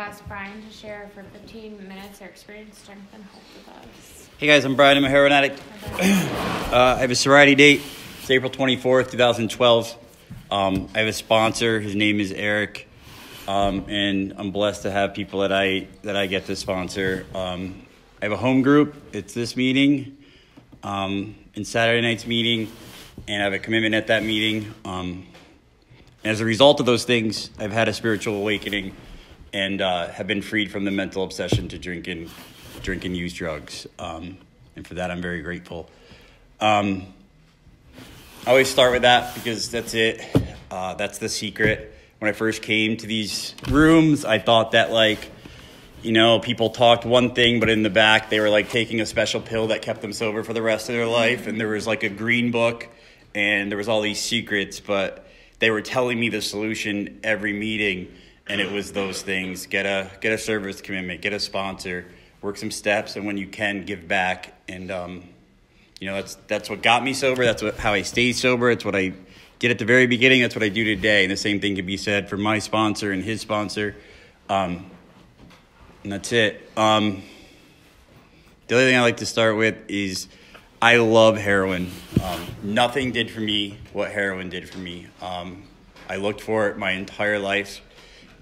ask Brian to share for 15 minutes their experience, strength, and hope with us. Hey guys, I'm Brian. I'm a heroin addict. I have a sobriety date. It's April 24th, 2012. I have a sponsor. His name is Eric. And I'm blessed to have people that I get to sponsor. I have a home group. It's this meeting, and Saturday night's meeting, and I have a commitment at that meeting. As a result of those things, I've had a spiritual awakening and have been freed from the mental obsession to drink and use drugs. And for that, I'm very grateful. I always start with that because that's it. That's the secret. When I first came to these rooms, I thought that, people talked one thing, but in the back, they were taking a special pill that kept them sober for the rest of their life. And there was a green book and there was all these secrets, but they were telling me the solution every meeting. And it was those things: get a service commitment, get a sponsor, work some steps, and when you can, give back. And that's what got me sober. That's how I stay sober. It's what I did at the very beginning. That's what I do today. And the same thing can be said for my sponsor and his sponsor. And that's it. The other thing I like to start with is I love heroin. Nothing did for me what heroin did for me. I looked for it my entire life,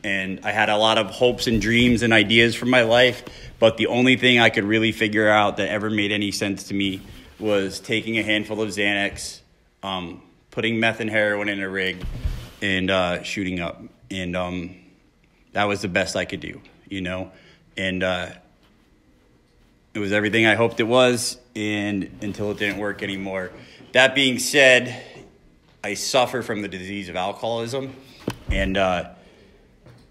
and I had a lot of hopes and dreams and ideas for my life, but the only thing I could really figure out that ever made any sense to me was taking a handful of Xanax, putting meth and heroin in a rig, and shooting up. And that was the best I could do, and it was everything I hoped it was, and until it didn't work anymore. That being said, I suffer from the disease of alcoholism, and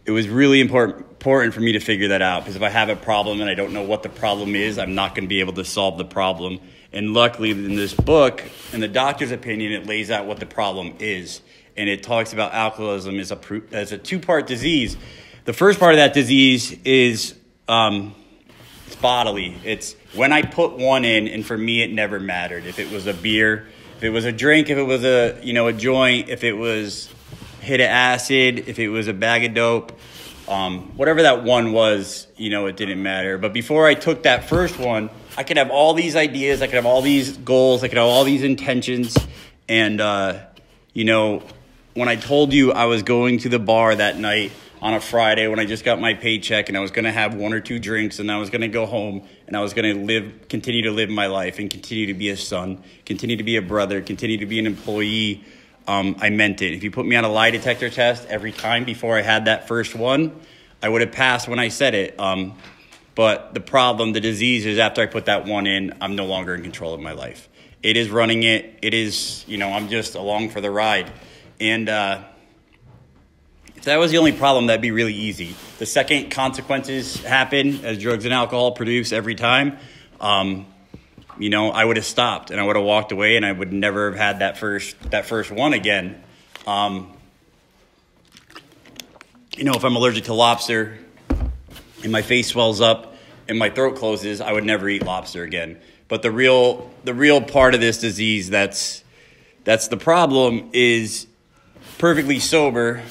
it was really important for me to figure that out, because if I have a problem and I don't know what the problem is, I'm not going to be able to solve the problem. And luckily, in this book, in the doctor's opinion, it lays out what the problem is, and it talks about alcoholism as a two-part disease. The first part of that disease is it's bodily. It's when I put one in, and for me, it never mattered. If it was a beer, if it was a drink, if it was a joint, if it was hit of acid, if it was a bag of dope, whatever that one was, it didn't matter. But before I took that first one, I could have all these ideas, I could have all these goals, I could have all these intentions. And, when I told you I was going to the bar that night on a Friday when I just got my paycheck, and I was going to have one or two drinks, and I was going to go home, and I was going to continue to live my life and continue to be a son, continue to be a brother, continue to be an employee, I meant it. If you put me on a lie detector test every time before I had that first one, I would have passed when I said it. But the problem, the disease, is after I put that one in, I'm no longer in control of my life. It is running it. It is, I'm just along for the ride. And if that was the only problem, that'd be really easy. The second consequences happen, as drugs and alcohol produce every time, I would have stopped and I would have walked away, and I would never have had that first one again. If I'm allergic to lobster and my face swells up and my throat closes, I would never eat lobster again. But the real part of this disease that's the problem is perfectly sober.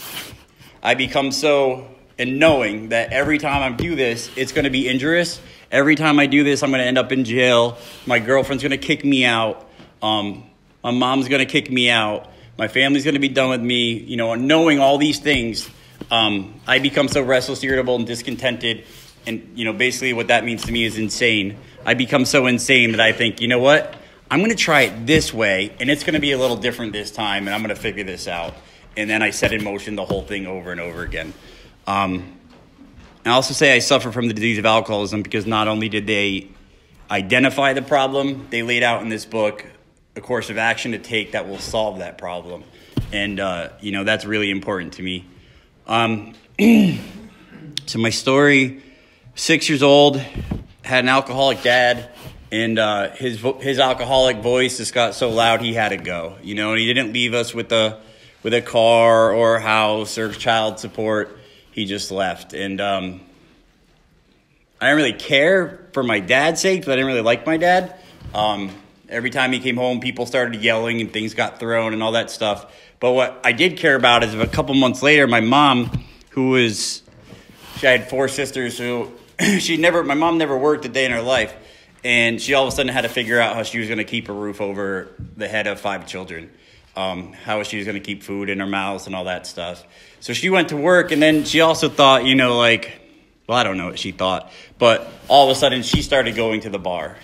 I become so in knowing that every time I do this, it's going to be injurious. Every time I do this, I'm going to end up in jail. My girlfriend's going to kick me out. My mom's going to kick me out. My family's going to be done with me. Knowing all these things, I become so restless, irritable, and discontented. And, basically what that means to me is insane. I become so insane that I think, you know what? I'm going to try it this way, and it's going to be a little different this time, and I'm going to figure this out. And then I set in motion the whole thing over and over again. I also say I suffer from the disease of alcoholism because not only did they identify the problem, they laid out in this book a course of action to take that will solve that problem. And, that's really important to me. So my story, 6 years old, had an alcoholic dad, and his alcoholic voice just got so loud he had to go. And he didn't leave us with a car or a house or child support. He just left. And I didn't really care for my dad's sake, because I didn't really like my dad. Every time he came home, people started yelling and things got thrown and all that stuff. But what I did care about is a couple months later, my mom, who was she had 4 sisters, so my mom never worked a day in her life. And she all of a sudden had to figure out how she was going to keep a roof over the head of 5 children, how she was going to keep food in her mouths and all that stuff. So she went to work, and then she also thought, well, I don't know what she thought, but all of a sudden she started going to the bar,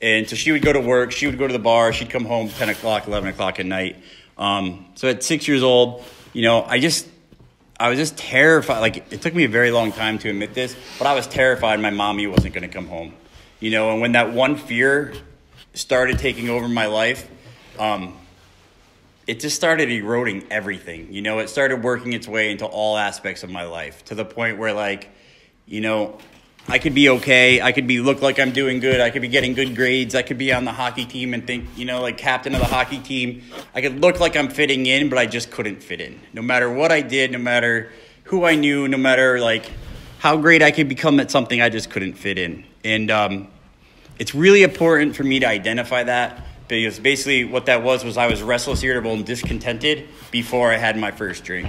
And so she would go to work, she would go to the bar, she'd come home 10 o'clock, 11 o'clock at night. So at 6 years old, I was just terrified. Like, it took me a very long time to admit this, but I was terrified my mommy wasn't going to come home. And when that one fear started taking over my life, it just started eroding everything. It started working its way into all aspects of my life, to the point where, I could be okay. I could look like I'm doing good. I could be getting good grades. I could be on the hockey team and think, like captain of the hockey team. I could look like I'm fitting in, but I just couldn't fit in. No matter what I did, no matter who I knew, no matter how great I could become at something, I just couldn't fit in. And it's really important for me to identify that, because basically what that was I was restless, irritable, and discontented before I had my first drink.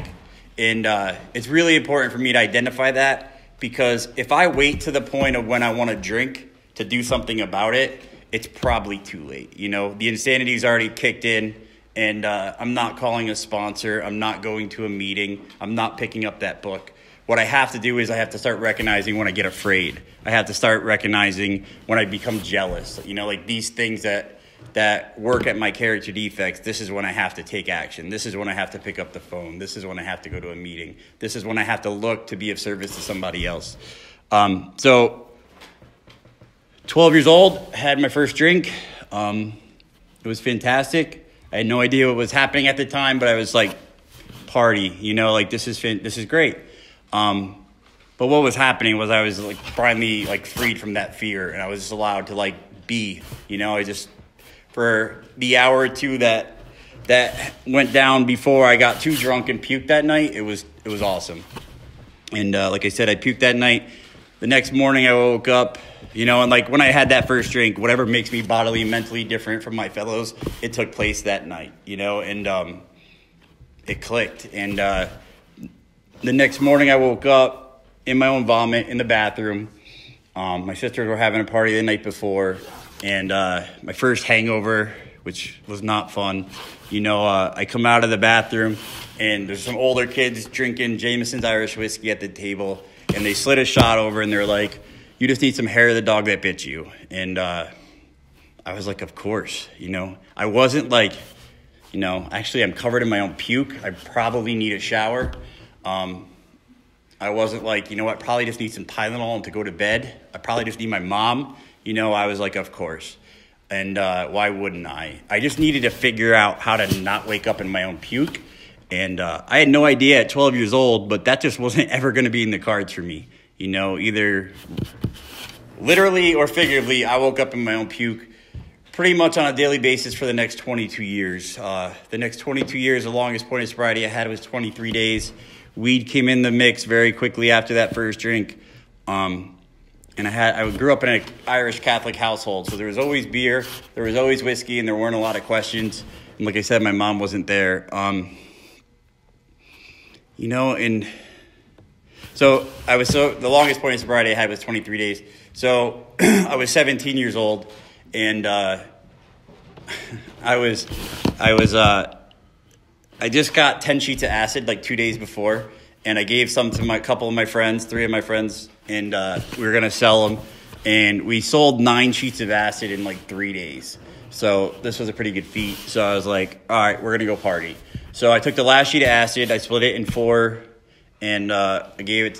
And it's really important for me to identify that, because if I wait to the point of when I want to drink to do something about it, it's probably too late. The insanity's already kicked in, and I'm not calling a sponsor. I'm not going to a meeting. I'm not picking up that book. What I have to do is I have to start recognizing when I get afraid. I have to start recognizing when I become jealous. These things that work at my character defects, this is when I have to take action. This is when I have to pick up the phone. This is when I have to go to a meeting. This is when I have to look to be of service to somebody else. So 12 years old, had my first drink. It was fantastic. I had no idea what was happening at the time, but I was like, party, this is great. But what was happening was I was finally freed from that fear, and I was just allowed to be, I just, for the hour or two that went down before I got too drunk and puked that night, it was awesome. And like I said, I puked that night. The next morning I woke up, and when I had that first drink, whatever makes me bodily and mentally different from my fellows, it took place that night, and it clicked. And the next morning I woke up in my own vomit in the bathroom. My sisters were having a party the night before, and my first hangover, which was not fun. I come out of the bathroom, and there's some older kids drinking Jameson's Irish whiskey at the table, and they slid a shot over, and they're like, "You just need some hair of the dog that bit you." And I was like, of course. I wasn't actually I'm covered in my own puke. I probably need a shower. I wasn't what, probably just need some Tylenol and to go to bed. I probably just need my mom. I was like, of course. And why wouldn't I? I just needed to figure out how to not wake up in my own puke. And I had no idea at 12 years old, but that just wasn't ever going to be in the cards for me. Either literally or figuratively, I woke up in my own puke pretty much on a daily basis for the next 22 years. The next 22 years, the longest point of sobriety I had was 23 days. Weed came in the mix very quickly after that first drink. And I grew up in an Irish Catholic household, so there was always beer, there was always whiskey, and there weren't a lot of questions. And like I said, my mom wasn't there. And so the longest point of sobriety I had was 23 days. So I was 17 years old, and I just got 10 sheets of acid 2 days before, and I gave some to a couple of my friends, 3 of my friends, and we were going to sell them. And we sold 9 sheets of acid in 3 days. So this was a pretty good feat. So I was like, all right, we're going to go party. So I took the last sheet of acid, I split it in 4, and I gave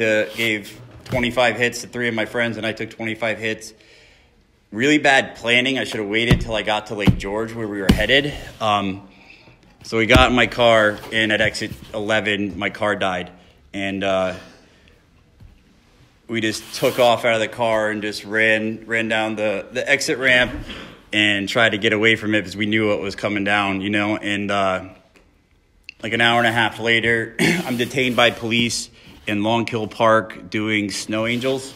25 hits to 3 of my friends, and I took 25 hits. Really bad planning. I should have waited till I got to Lake George where we were headed. So we got in my car, and at exit 11, my car died. And we just took off out of the car and just ran down the exit ramp and tried to get away from it because we knew what was coming down, And an hour and a half later, I'm detained by police in Long Kill Park doing snow angels.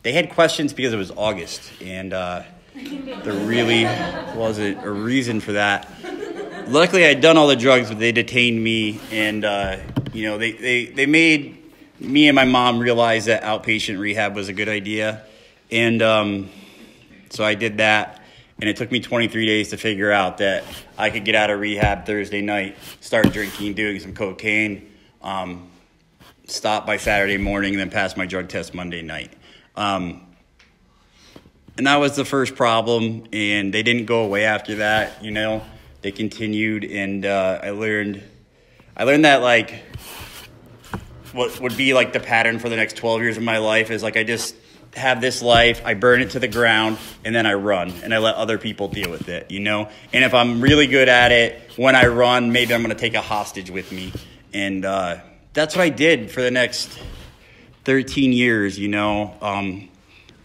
They had questions because it was August, and there really wasn't a reason for that. Luckily, I'd done all the drugs, but they detained me, and they made me and my mom realized that outpatient rehab was a good idea. And so I did that. And it took me 23 days to figure out that I could get out of rehab Thursday night, start drinking, doing some cocaine, stop by Saturday morning, and then pass my drug test Monday night. And that was the first problem. And they didn't go away after that, you know. They continued, and I learned that, like, what would be, like, the pattern for the next 12 years of my life is, like, I just have this life, I burn it to the ground, and then I run, and I let other people deal with it, you know? And if I'm really good at it, when I run, maybe I'm going to take a hostage with me. And that's what I did for the next 13 years, you know?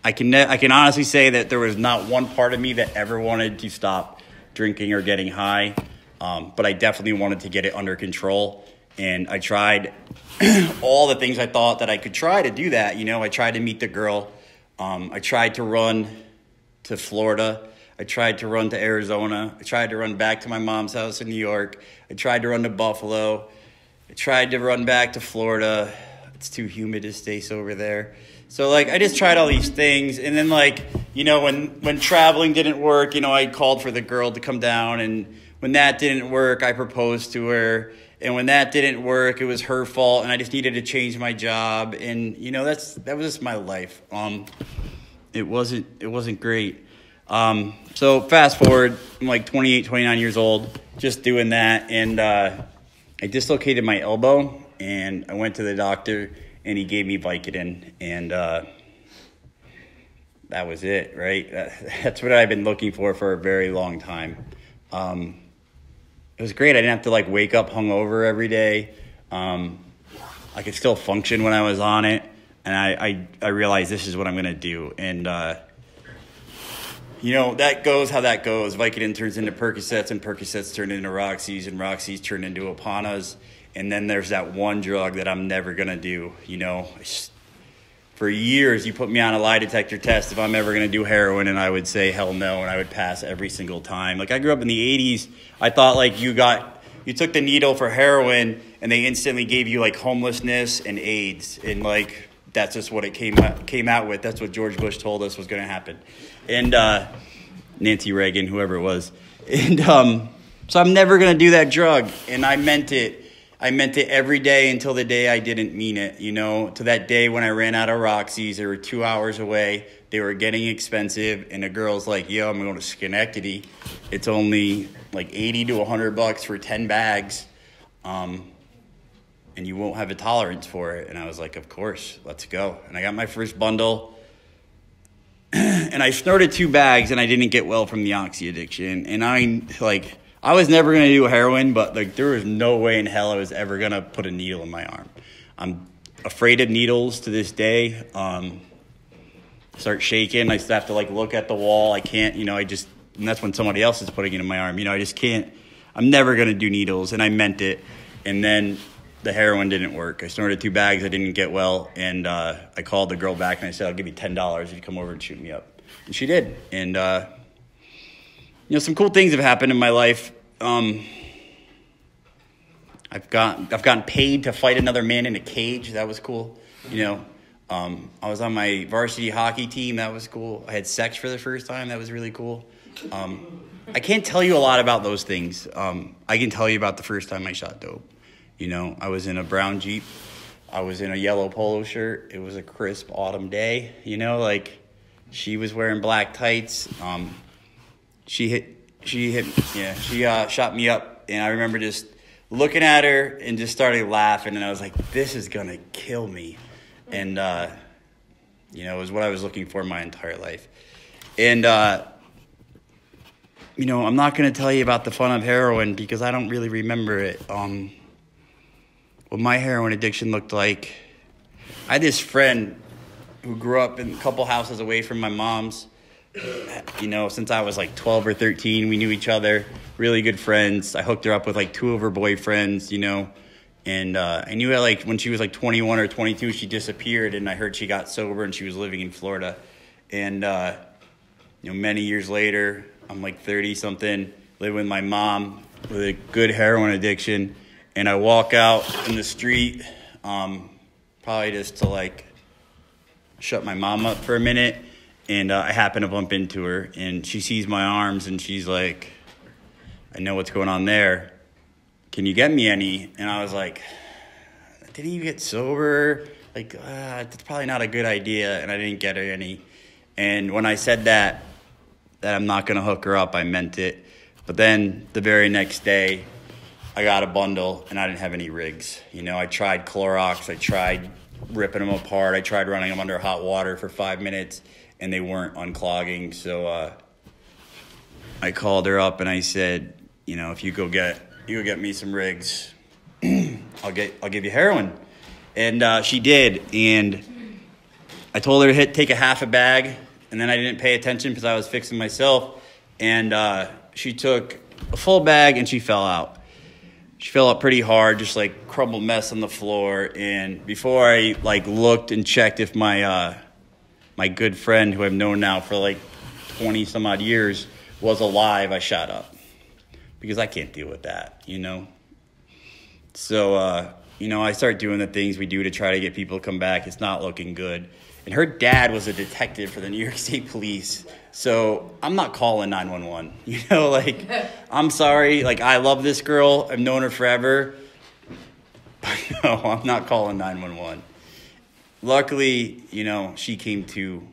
I can honestly say that there was not one part of me that ever wanted to stop drinking or getting high, but I definitely wanted to get it under control. And I tried all the things I thought that I could try to do that. You know, I tried to meet the girl. I tried to run to Florida. I tried to run to Arizona. I tried to run back to my mom's house in New York. I tried to run to Buffalo. I tried to run back to Florida. It's too humid to stay sober there. So, like, I just tried all these things. And then, like, you know, when traveling didn't work, you know, I called for the girl to come down. And when that didn't work, I proposed to her. And when that didn't work, it was her fault. And I just needed to change my job. And, you know, that was just my life. It wasn't great. So fast forward, I'm like 28, 29 years old, just doing that. And I dislocated my elbow. And I went to the doctor. And he gave me Vicodin, and that was it, right? That's what I've been looking for a very long time. It was great. I didn't have to, like, wake up hungover every day. I could still function when I was on it, and I realized this is what I'm going to do. And, you know, that goes how that goes. Vicodin turns into Percocets, and Percocets turn into Roxys, and Roxys turn into Apanas. And then there's that one drug that I'm never going to do, you know. For years, you put me on a lie detector test if I'm ever going to do heroin, and I would say hell no, and I would pass every single time. Like, I grew up in the 80s. I thought, like, you took the needle for heroin, and they instantly gave you, like, homelessness and AIDS. And, like, that's just what it came out with. That's what George Bush told us was going to happen. And Nancy Reagan, whoever it was. And so I'm never going to do that drug, and I meant it. I meant it every day until the day I didn't mean it, you know, to that day when I ran out of Roxy's. They were 2 hours away. They were getting expensive. And the girl's like, yo, I'm going to Schenectady. It's only like $80 to $100 for 10 bags. And you won't have a tolerance for it. And I was like, of course, let's go. And I got my first bundle. And I snorted 2 bags, and I didn't get well from the oxy addiction. And I was never going to do heroin, but, like, there was no way in hell I was ever going to put a needle in my arm. I'm afraid of needles to this day. Start shaking. I still have to, like, look at the wall. I can't, you know, and that's when somebody else is putting it in my arm. You know, I just can't. I'm never going to do needles, and I meant it. And then the heroin didn't work. I snorted 2 bags. I didn't get well, and I called the girl back, and I said, I'll give you $10 if you come over and shoot me up. And she did. And, you know, some cool things have happened in my life. I've gotten paid to fight another man in a cage. That was cool. You know, I was on my varsity hockey team. That was cool. I had sex for the first time. That was really cool. I can't tell you a lot about those things. I can tell you about the first time I shot dope. You know, I was in a brown Jeep. I was in a yellow polo shirt. It was a crisp autumn day. You know, like, she was wearing black tights. She shot me up, and I remember just looking at her and just started laughing, and I was like, this is going to kill me. And, you know, it was what I was looking for my entire life. And, you know, I'm not going to tell you about the fun of heroin because I don't really remember it. What my heroin addiction looked like, I had this friend who grew up in a couple houses away from my mom's. You know, since I was like 12 or 13, we knew each other, really good friends. I hooked her up with like 2 of her boyfriends, you know, and I knew that, like, when she was like 21 or 22, she disappeared, and I heard she got sober and she was living in Florida. And, you know, many years later, I'm like 30-something, living with my mom with a good heroin addiction, and I walk out in the street, probably just to like shut my mom up for a minute. And I happen to bump into her, and she sees my arms, and she's like, I know what's going on there. Can you get me any? And I was like, did he get sober? Like, that's probably not a good idea. And I didn't get her any. And when I said that I'm not going to hook her up, I meant it. But then the very next day, I got a bundle, and I didn't have any rigs. You know, I tried Clorox. I tried ripping them apart. I tried running them under hot water for 5 minutes, and they weren't unclogging. So I called her up, and I said, you know, if you go get me some rigs, I'll give you heroin. And she did. And I told her to take a half a bag, and then I didn't pay attention because I was fixing myself. And she took a full bag, and she fell out. She fell out pretty hard, just like crumbled mess on the floor. And before I like looked and checked if my my good friend, who I've known now for like 20 some odd years, was alive, I shot up because I can't deal with that, you know. So you know, I start doing the things we do to try to get people to come back. It's not looking good. And her dad was a detective for the New York State Police. So I'm not calling 911, you know, like, I'm sorry. Like, I love this girl. I've known her forever. But no, I'm not calling 911. Luckily, you know, she came to,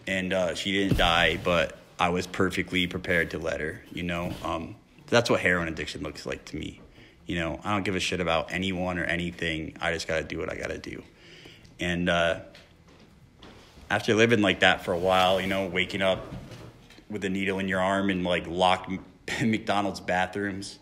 and she didn't die, but I was perfectly prepared to let her, you know. That's what heroin addiction looks like to me. You know, I don't give a shit about anyone or anything. I just got to do what I got to do. And after living like that for a while, you know, waking up with a needle in your arm in like locked McDonald's bathrooms,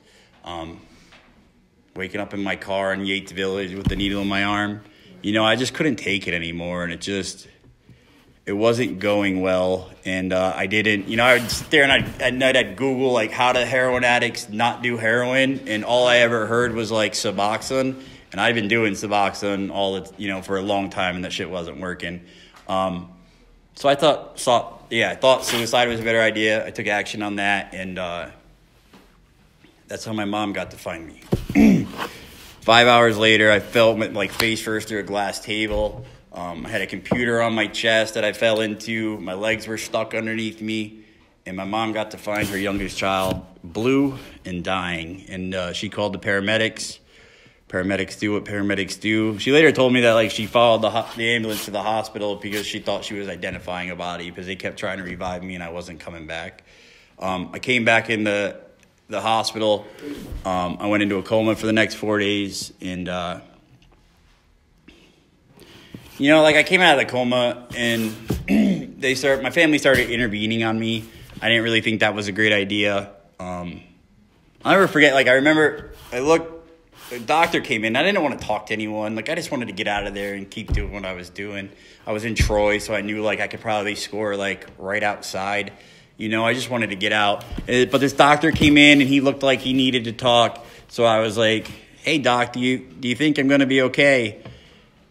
waking up in my car in Yates Village with the needle in my arm, you know, I just couldn't take it anymore. And it wasn't going well. And I didn't, you know, I would sit there and at night I'd Google like how do heroin addicts not do heroin. And all I ever heard was like Suboxone. And I've been doing Suboxone you know, for a long time, and that shit wasn't working. So I thought suicide was a better idea. I took action on that, and that's how my mom got to find me. 5 hours later, I fell like face first through a glass table. I had a computer on my chest that I fell into. My legs were stuck underneath me, and my mom got to find her youngest child blue and dying, and she called the paramedics. Paramedics do what paramedics do. She later told me that like she followed the ambulance to the hospital because she thought she was identifying a body because they kept trying to revive me and I wasn't coming back. I came back in the hospital. I went into a coma for the next 4 days, and you know, like I came out of the coma and my family started intervening on me. I didn't really think that was a great idea. I'll never forget. Like I remember, the doctor came in. I didn't want to talk to anyone. Like, I just wanted to get out of there and keep doing what I was doing. I was in Troy, so I knew, like, I could probably score, like, right outside. You know, I just wanted to get out. But this doctor came in, and he looked like he needed to talk. So I was like, hey, doc, do you think I'm going to be okay?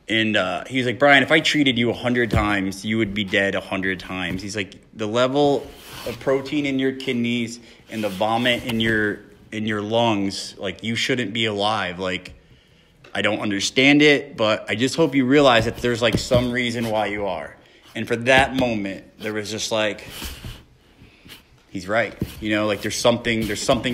And he was like, Brian, if I treated you 100 times, you would be dead 100 times. He's like, the level of protein in your kidneys and the vomit in your lungs, like, you shouldn't be alive. Like, I don't understand it, but I just hope you realize that there's like some reason why you are. And for that moment, there was just like, he's right. You know, like there's something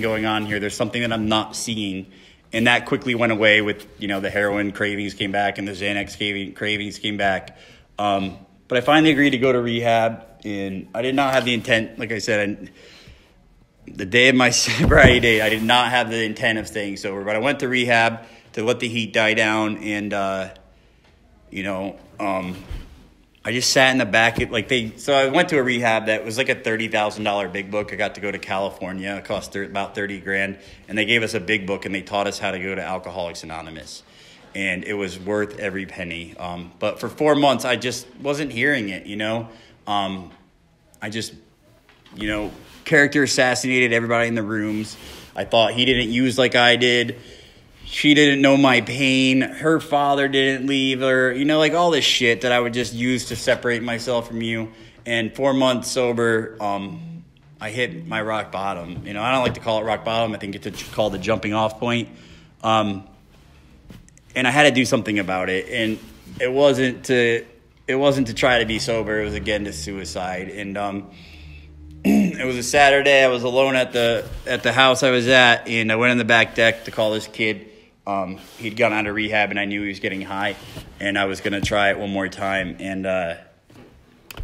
going on here. There's something that I'm not seeing. And that quickly went away with, you know, the heroin cravings came back and the Xanax cravings came back. But I finally agreed to go to rehab, and I did not have the intent, like I said, the day of my sobriety date, I did not have the intent of staying sober, but I went to rehab to let the heat die down, and, you know, I just sat in the back. So I went to a rehab that was like a $30,000 big book. I got to go to California. It cost about $30,000, and they gave us a big book, and they taught us how to go to Alcoholics Anonymous, and it was worth every penny. But for 4 months, I just wasn't hearing it, you know. I just, you know, character assassinated everybody in the rooms. I thought he didn't use like I did. She didn't know my pain. Her father didn't leave her. You know, like all this shit that I would just use to separate myself from you. And 4 months sober, I hit my rock bottom. You know, I don't like to call it rock bottom. I think it's called the jumping off point. And I had to do something about it. And it wasn't to try to be sober. It was again to suicide. And it was a Saturday. I was alone at the house I was at, and I went on the back deck to call this kid. He'd gone out of rehab, and I knew he was getting high, and I was gonna try it one more time. And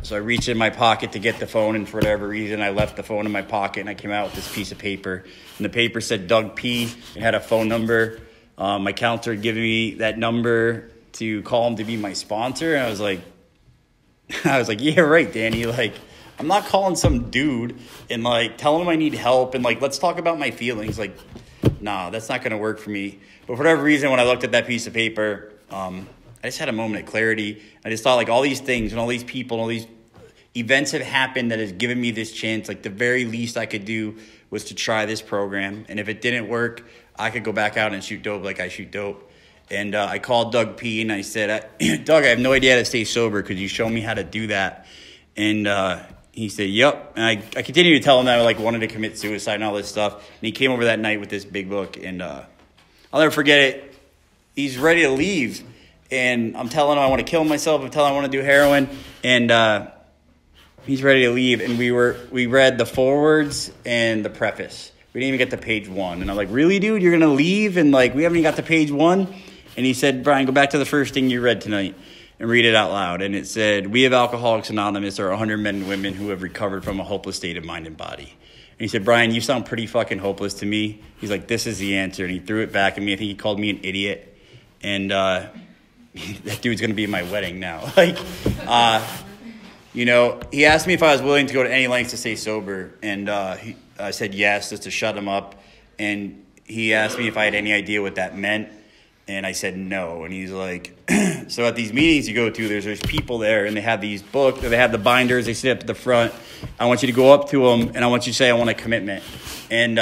so I reached in my pocket to get the phone, and for whatever reason, I left the phone in my pocket, and I came out with this piece of paper, and the paper said Doug P. It had a phone number. My counselor had given me that number to call him to be my sponsor, and I was like, yeah, right, Danny. Like, I'm not calling some dude and like telling him I need help and like let's talk about my feelings. Like, nah, that's not gonna work for me. But for whatever reason, when I looked at that piece of paper, I just had a moment of clarity. I just thought like all these things and all these people and all these events have happened that has given me this chance. Like the very least I could do was to try this program. And if it didn't work, I could go back out and shoot dope like I shoot dope. And I called Doug P. and I said, Doug, I have no idea how to stay sober. Could you show me how to do that? And he said, yep. And I continued to tell him that I like wanted to commit suicide and all this stuff. And he came over that night with this big book. And I'll never forget it. He's ready to leave. And I'm telling him I want to kill myself. I'm telling him I want to do heroin. And he's ready to leave. And we read the forewords and the preface. We didn't even get to page 1. And I'm like, really, dude? You're going to leave? And like, we haven't even got to page 1? And he said, Brian, go back to the first thing you read tonight and read it out loud. And it said, we of Alcoholics Anonymous are 100 men and women who have recovered from a hopeless state of mind and body. And he said, Brian, you sound pretty fucking hopeless to me. He's like, this is the answer. And he threw it back at me. I think he called me an idiot. And that dude's going to be at my wedding now. Like, you know, he asked me if I was willing to go to any lengths to stay sober. And I said yes, just to shut him up. And he asked me if I had any idea what that meant. And I said no. And he's like, so at these meetings you go to, there's people there, and they have these books, or they have the binders, they sit up at the front. I want you to go up to them, and I want you to say, I want a commitment. And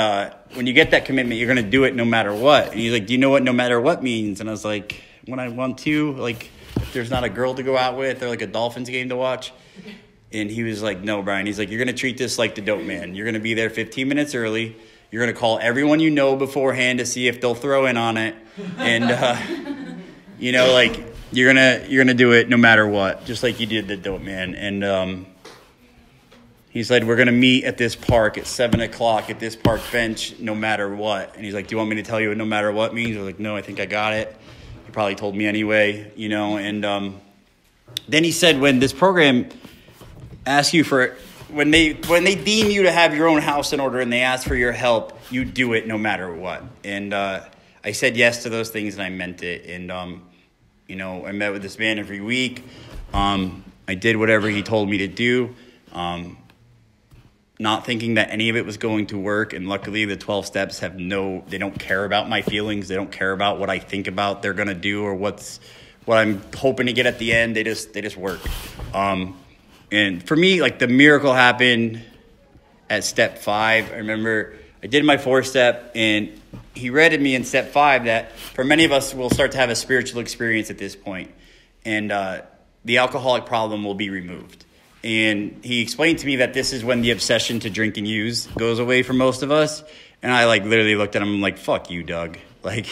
when you get that commitment, you're going to do it no matter what. And he's like, do you know what no matter what means? And I was like, when I want to, like, if there's not a girl to go out with or like a Dolphins game to watch. And he was like, no, Brian. He's like, you're going to treat this like the dope man. You're going to be there 15 minutes early. You're going to call everyone you know beforehand to see if they'll throw in on it. And, you know, like, you're gonna do it no matter what, just like you did the dope man. And he said, we're going to meet at this park at 7 o'clock at this park bench no matter what. And he's like, do you want me to tell you what no matter what means? I was like, no, I think I got it. He probably told me anyway, you know. And then he said, when this program asks you for when they deem you to have your own house in order and they ask for your help, you do it no matter what. And I said yes to those things, and I meant it. And you know, I met with this man every week. I did whatever he told me to do, not thinking that any of it was going to work. And luckily, the 12 steps they don't care about my feelings. They don't care about what I think about they're gonna do or what I'm hoping to get at the end. They just work. And for me, like, the miracle happened at step 5. I remember I did my 4th step, and he read at me in step 5 that for many of us, we'll start to have a spiritual experience at this point, and the alcoholic problem will be removed. And he explained to me that this is when the obsession to drink and use goes away for most of us. And I like literally looked at him and like, fuck you, Doug. Like,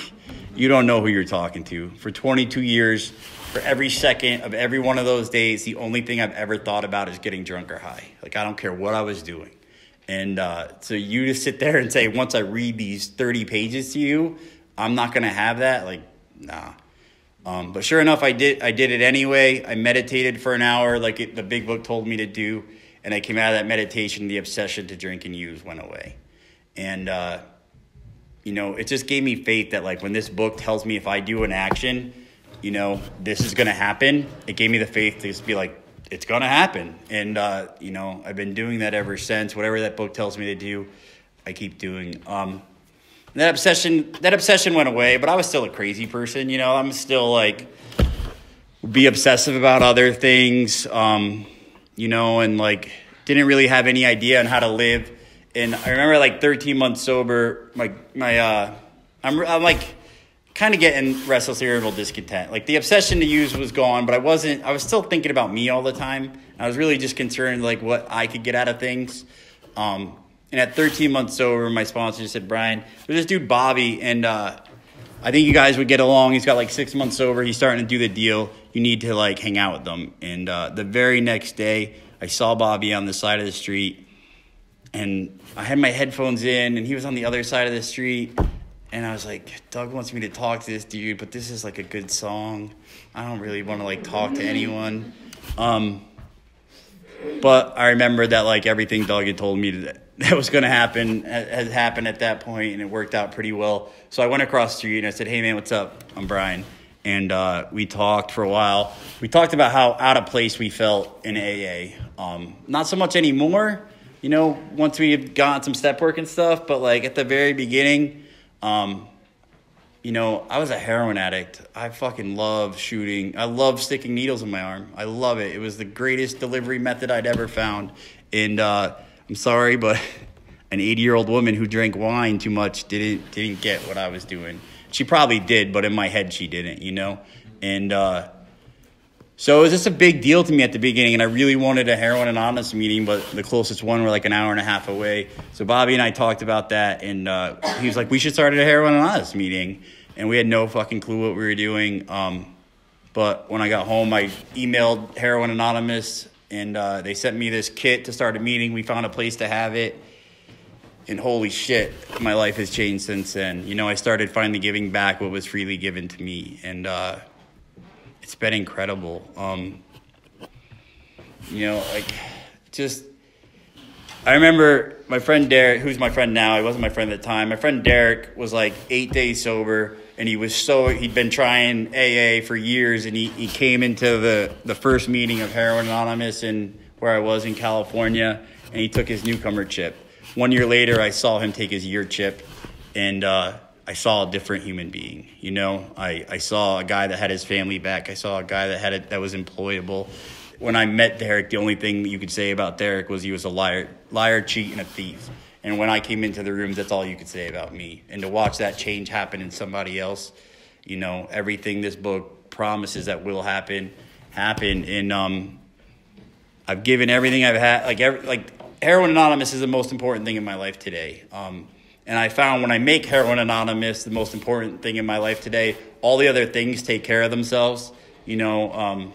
you don't know who you're talking to. For 22 years, for every second of every one of those days, the only thing I've ever thought about is getting drunk or high. Like, I don't care what I was doing. And so you just sit there and say, once I read these 30 pages to you, I'm not going to have that? Like, nah. But sure enough, I did it anyway. I meditated for an hour like the big book told me to do. And I came out of that meditation, the obsession to drink and use went away. And, you know, it just gave me faith that, like, when this book tells me if I do an action, you know, this is going to happen. It gave me the faith to just be like, it's going to happen. And, you know, I've been doing that ever since. Whatever that book tells me to do, I keep doing. That obsession went away, but I was still a crazy person. You know, I'm still like, be obsessive about other things, you know, and like didn't really have any idea on how to live. And I remember like 13 months sober, I'm like kind of getting restless, irritable discontent. Like the obsession to use was gone, but I was still thinking about me all the time. I was really just concerned like what I could get out of things. And at 13 months sober, my sponsor just said, Brian, there's this dude, Bobby, and I I think you guys would get along. He's got like 6 months sober. He's starting to do the deal. You need to like hang out with them. And the very next day, I saw Bobby on the side of the street, and I had my headphones in, and he was on the other side of the street. And I was like, Doug wants me to talk to this dude, but this is like a good song. I don't really want to like talk to anyone. But I remember that like everything Doug had told me that was going to happen has happened at that point, and it worked out pretty well. So I went across the street and I said, hey man, what's up? I'm Brian. And we talked for a while. We talked about how out of place we felt in AA. Not so much anymore, you know, once we had gotten some step work and stuff, but like at the very beginning, you know, I was a heroin addict. I fucking love shooting. I love sticking needles in my arm. I love it. It was the greatest delivery method I'd ever found. And I'm sorry, but an 80-year-old woman who drank wine too much didn't get what I was doing. She probably did, but in my head she didn't, you know? And so it was just a big deal to me at the beginning, and I really wanted a Heroin Anonymous meeting, but the closest one were like an hour and a half away. So Bobby and I talked about that, and he was like, we should start a Heroin Anonymous meeting. And we had no fucking clue what we were doing. But when I got home, I emailed Heroin Anonymous, and they sent me this kit to start a meeting. We found a place to have it. And holy shit, my life has changed since then. You know, I started finally giving back what was freely given to me. And it's been incredible. You know, like, just... I remember my friend Derek, who's my friend now. He wasn't my friend at the time. My friend Derek was like 8 days sober, and he'd been trying AA for years, and he came into the first meeting of Heroin Anonymous in where I was in California, and he took his newcomer chip. 1 year later, I saw him take his year chip, and I saw a different human being. You know, I saw a guy that had his family back. I saw a guy that was employable. When I met Derek, the only thing you could say about Derek was he was a liar, cheat, and a thief. And when I came into the rooms, that's all you could say about me. And to watch that change happen in somebody else, you know, everything this book promises that will happen. And I've given everything I've had. Like Heroin Anonymous is the most important thing in my life today. And I found when I make Heroin Anonymous the most important thing in my life today, all the other things take care of themselves. You know,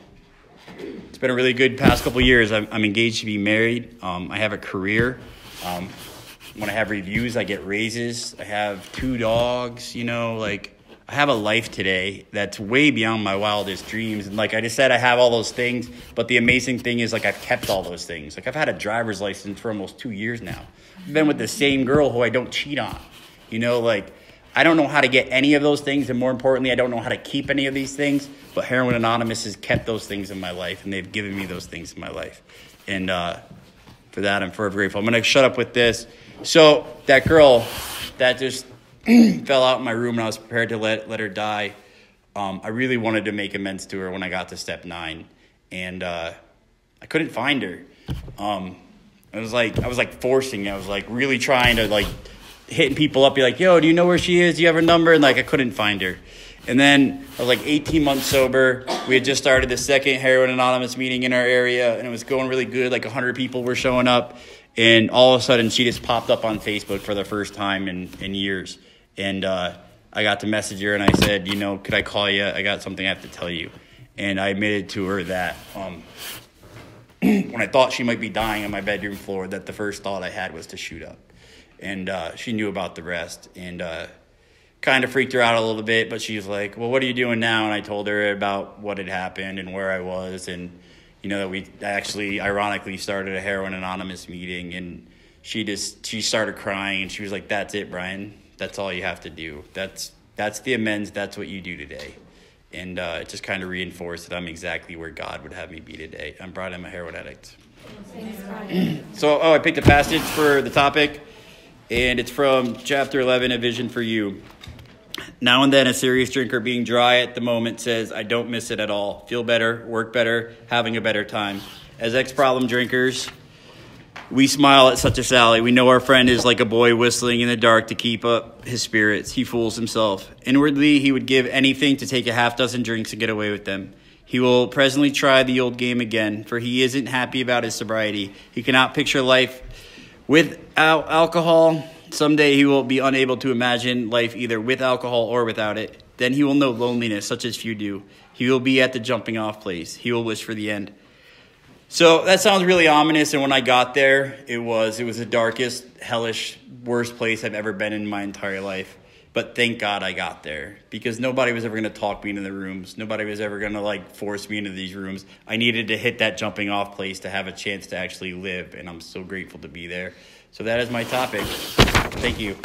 it's been a really good past couple of years. I'm engaged to be married. I have a career. When I have reviews, I get raises. I have 2 dogs, you know, like I have a life today that's way beyond my wildest dreams. And like I just said, I have all those things. But the amazing thing is like I've kept all those things. Like I've had a driver's license for almost 2 years now. I've been with the same girl who I don't cheat on. You know, like I don't know how to get any of those things. And more importantly, I don't know how to keep any of these things. But Heroin Anonymous has kept those things in my life. And they've given me those things in my life. And for that, I'm forever grateful. I'm going to shut up with this. So that girl that just fell out in my room and I was prepared to let her die, I really wanted to make amends to her when I got to step 9. And I couldn't find her. I was like forcing it. I was like really trying to like hitting people up, be like, yo, do you know where she is? Do you have her number? And like I couldn't find her. And then I was like 18 months sober. We had just started the second Heroin Anonymous meeting in our area, and it was going really good. Like 100 people were showing up. And all of a sudden, she just popped up on Facebook for the first time in years. And I got to message her, and I said, you know, could I call you? I got something I have to tell you. And I admitted to her that when I thought she might be dying on my bedroom floor, that the first thought I had was to shoot up. And she knew about the rest. And kind of freaked her out a little bit, but she was like, well, what are you doing now? And I told her about what had happened and where I was, and you know that we actually ironically started a Heroin Anonymous meeting, and she started crying, and she was like, that's it, Brian, that's all you have to do, that's the amends, that's what you do today. And it just kind of reinforced that I'm exactly where God would have me be today. I'm Brian, I'm a heroin addict. So I picked a passage for the topic, and it's from chapter 11, A Vision for You. Now and then a serious drinker being dry at the moment says, I don't miss it at all. Feel better, work better, having a better time. As ex-problem drinkers, we smile at such a sally. We know our friend is like a boy whistling in the dark to keep up his spirits. He fools himself. Inwardly, he would give anything to take a half dozen drinks and get away with them. He will presently try the old game again, for he isn't happy about his sobriety. He cannot picture life without alcohol. Someday he will be unable to imagine life either with alcohol or without it. Then he will know loneliness, such as few do. He will be at the jumping off place. He will wish for the end. So that sounds really ominous, and when I got there, it was the darkest, hellish, worst place I've ever been in my entire life. But thank God I got there, because nobody was ever going to talk me into the rooms. Nobody was ever going to like force me into these rooms. I needed to hit that jumping off place to have a chance to actually live, and I'm so grateful to be there. So that is my topic. Thank you.